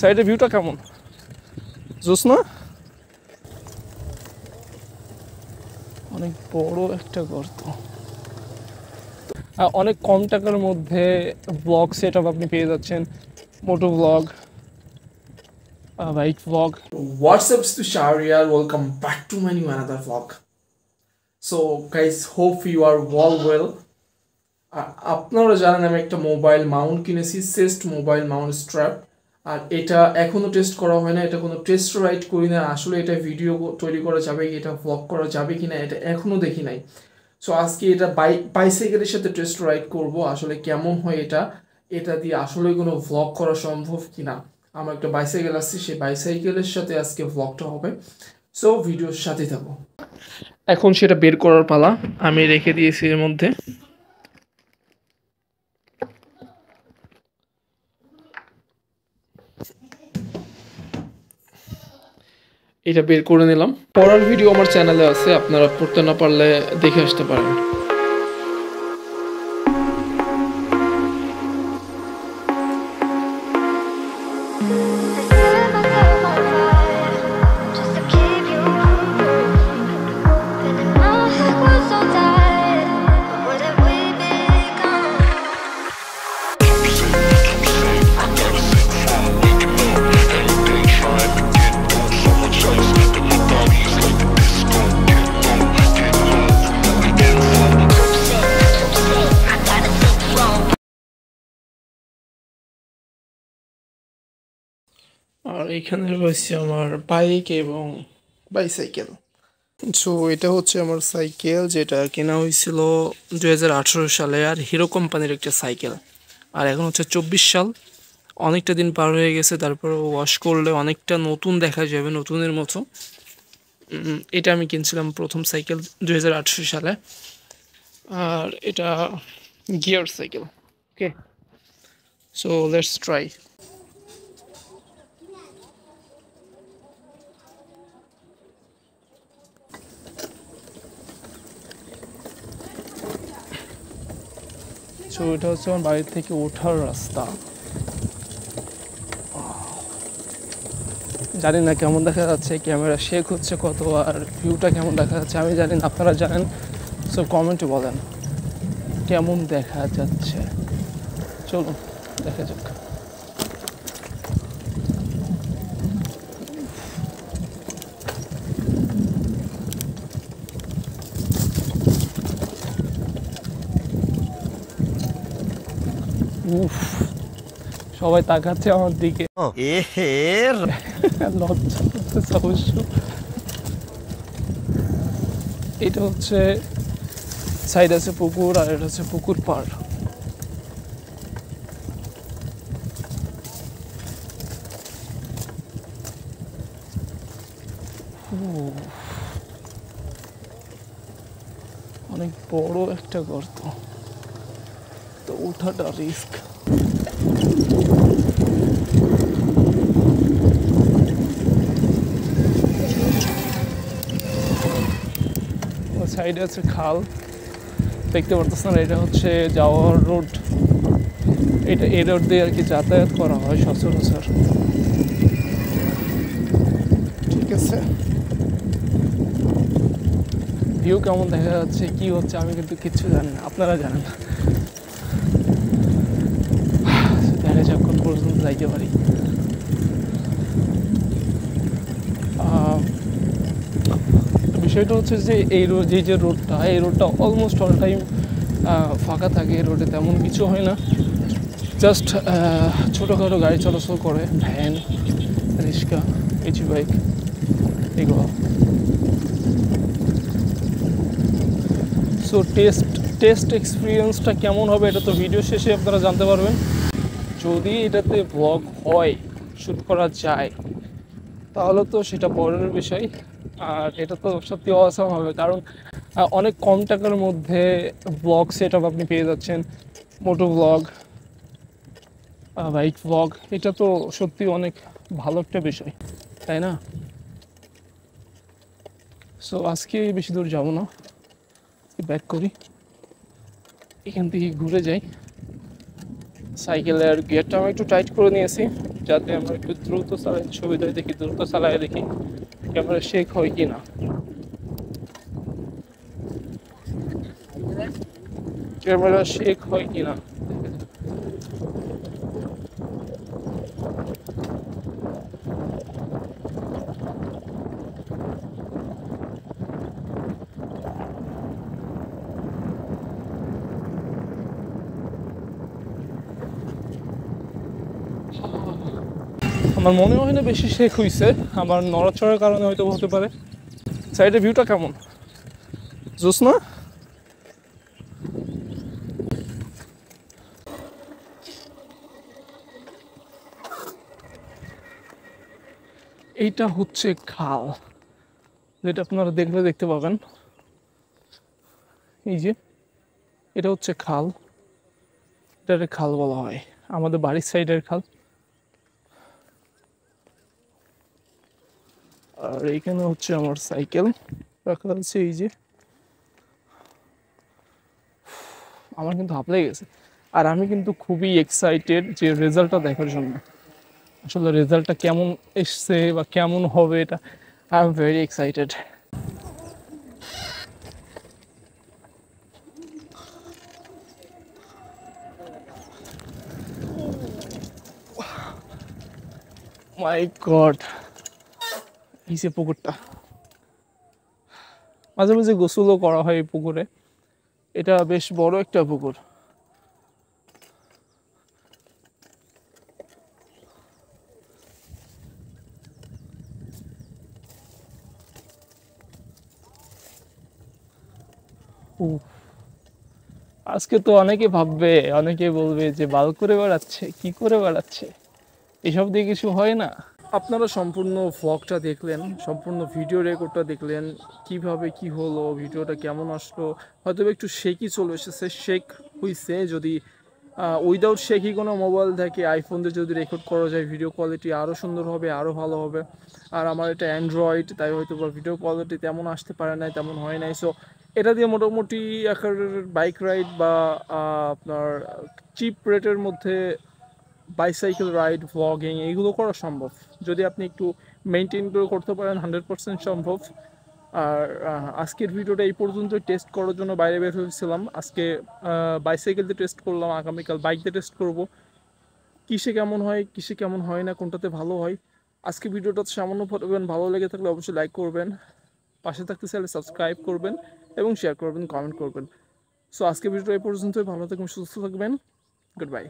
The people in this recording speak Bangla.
সাইডের ভিউটা কেমন জোস না? অনেক বড় একটা গর্ত, অনেক কম টাকার মধ্যে ব্লগ সেটআপ আপনি পেয়ে যাচ্ছেন। Moto blog, bike blog. What's up, to Shahriar? Welcome back to my new another vlog. So guys, hope you are all well. আপনারা জানেন আমি একটা মোবাইল মাউন্ট কিনেছি, সেস্ট মোবাইল মাউন্ট স্ট্র্যাপ। আর এটা এখনো টেস্ট করা হয় না, এটা কোনো টেস্ট রাইড করি না। আসলে এটা ভিডিও তৈরি করা যাবে কি, এটা ভ্লগ করা যাবে কিনা এটা এখনো দেখি নাই। সো আজকে এটা বাইসাইকেলের সাথে টেস্ট রাইড করব, আসলে কেমন হয় এটা দিয়ে আসলে কোনো ভ্লগ করা সম্ভব কিনা। আমার একটা বাইসাইকেল আছে, সেই বাইসাইকেলের সাথে আজকে ভ্লগটা হবে। সো ভিডিওর সাথে থাকো। এখন সেটা বের করার পালা। আমি রেখে দিয়েছি এর মধ্যে। এটা বের করে নিলাম। পড়ার ভিডিও আমার চ্যানেলে আছে, আপনারা পড়তে না পারলে দেখে আসতে পারেন। আর এখানে রয়েছে আমার বাইক এবং বাইসাইকেল। সো এটা হচ্ছে আমার সাইকেল, যেটা কেনা হয়েছিল 2018 সালে, আর হিরো কোম্পানির একটা সাইকেল। আর এখন হচ্ছে 24 সাল, অনেকটা দিন পার হয়ে গেছে। তারপর ওয়াশ করলে অনেকটা নতুন দেখা যাবে, নতুনের মতো। এটা আমি কিনছিলাম প্রথম সাইকেল 2018 সালে, আর এটা gear cycle. Okay, so let's try. So এটা হচ্ছে আমার বাড়ির থেকে ওঠার রাস্তা। জানি না কেমন দেখা যাচ্ছে, ক্যামেরা শেক হচ্ছে কত, আর ভিউটা কেমন দেখা যাচ্ছে আমি জানি না, আপনারা জানেন। সো কমেন্টে বলেন কেমন দেখা যাচ্ছে। চলুন দেখা যাক। সবাই তাকাচ্ছে আমার দিকে, লজ্জা করতেছে অবশ্য। এটা হচ্ছে সাইড আছে পুকুর, আর এটা হচ্ছে পুকুর পাড়। অনেক বড় একটা গর্ত, তো ওঠাটা রিস্ক। সাইডে আছে খাল, দেখতে পারতেছেন। এটা হচ্ছে যাওয়ার রোড, এটা এই রোড দিয়ে আর কি যাতায়াত করা হয় সচরাচর। ঠিক আছে, ভিউ কেমন দেখা যাচ্ছে, কি হচ্ছে আমি কিন্তু কিচ্ছু জানি না, আপনারা জানেন না। দেখা যাক কোন পর্যন্ত যাইতে পারি। বিষয়টা হচ্ছে যে এই যে রোডটা অলমোস্ট অল টাইম ফাঁকা থাকে। এই রোডে তেমন কিছু হয় না, জাস্ট ছোটোখাটো গাড়ি চলাচল করে, ভ্যান, রিক্সা, এইচ বাইক, এগুলো। সো টেস্ট এক্সপিরিয়েন্সটা কেমন হবে এটা তো ভিডিও শেষে আপনারা জানতে পারবেন। যদি এটাতে ব্লগ হয়, শ্যুট করা যায়, তাহলে তো সেটা পরের বিষয়। আর এটা তো সত্যি অসাম হবে, কারণ অনেক কম টাকার মধ্যে ব্লগ সেটআপ আপনি পেয়ে যাচ্ছেন। মোটো ব্লগ, বাইক ব্লগ, এটা তো সত্যি অনেক ভালো একটা বিষয়, তাই না? সো আজকে বেশি দূর যাব না, ব্যাক করি, এখান থেকে ঘুরে যাই। সাইকেলের গিয়ারটা আমি একটু টাইট করে নিয়েছি। যাতে আমরা একটু দ্রুত চালাই সুবিধায় দেখি, দ্রুত চালাই দেখি ক্যামেরা শেক হয় কিনা। ক্যামেরা শেক হয় কিনা। আমার মনে হয় না বেশি শেক হয়েছে, আমার নড়াচড়ার কারণে হয়তো হতে পারে। সাইডের ভিউটা কেমন, জোস না? এইটা হচ্ছে খাল, যেটা আপনারা দেখলে দেখতে পাবেন। এই যে এটা হচ্ছে খাল, এটাকে খাল বলা হয়, আমাদের বাড়ির সাইডের খাল। আর এইখানে হচ্ছে আমার সাইকেল রাখা আছে। এই যে আমার কিন্তু হাঁপ লেগে গেছে, আর আমি কিন্তু খুবই এক্সাইটেড যে রেজাল্টটা দেখার জন্য। আসলে রেজাল্টটা কেমন এসছে বা কেমন হবে, এটা I am very excited. My god, এই যে পুকুরটা, মাঝে মাঝে গোসলও করা হয় এই পুকুরে। এটা বেশ বড় একটা পুকুর। উফ, আজকে তো অনেকে ভাববে, অনেকে বলবে যে বাল করে বেড়াচ্ছে, কি করে বেড়াচ্ছে, এসব দিয়ে কিছু হয় না। আপনারা সম্পূর্ণ ভ্লগটা দেখলেন, সম্পূর্ণ ভিডিও রেকর্ডটা দেখলেন, কিভাবে কি হলো, ভিডিওটা কেমন আসলো। হয়তো একটু শেকই চলে এসেছে, শেক হইছে। যদি উইদাউট শেকই কোনো মোবাইল থাকে, আইফোন দিয়ে যদি রেকর্ড করা যায়, ভিডিও কোয়ালিটি আরও সুন্দর হবে, আরও ভালো হবে। আর আমার এটা অ্যান্ড্রয়েড, তাই হয়তো বা ভিডিও কোয়ালিটি তেমন আসতে পারে নাই, তেমন হয় নাই। সো এটা দিয়ে মোটামুটি একটা বাইক রাইড বা আপনার চিপ রেটের মধ্যে বাইসাইকেল রাইড, ভ্লগিং এইগুলো করা সম্ভব, যদি আপনি একটু মেনটেন করে করতে পারেন, 100% সম্ভব। আর আজকের ভিডিওটা এই পর্যন্ত। টেস্ট করার জন্য বাইরে বের হয়েছিলাম আজকে, বাইসাইকেল দিয়ে টেস্ট করলাম, আগামীকাল বাইক দিয়ে টেস্ট করব, কিসে কেমন হয় কিসে কেমন হয় না, কোনটাতে ভালো হয়। আজকে ভিডিওটা সামান্য পড়বেন, ভালো লেগে থাকলে অবশ্যই লাইক করবেন, পাশে থাকতে চাইলে সাবস্ক্রাইব করবেন এবং শেয়ার করবেন, কমেন্ট করবেন। সো আজকে ভিডিওটা এই পর্যন্তই। ভালো থাকবেন, সুস্থ থাকবেন, গুড বাই।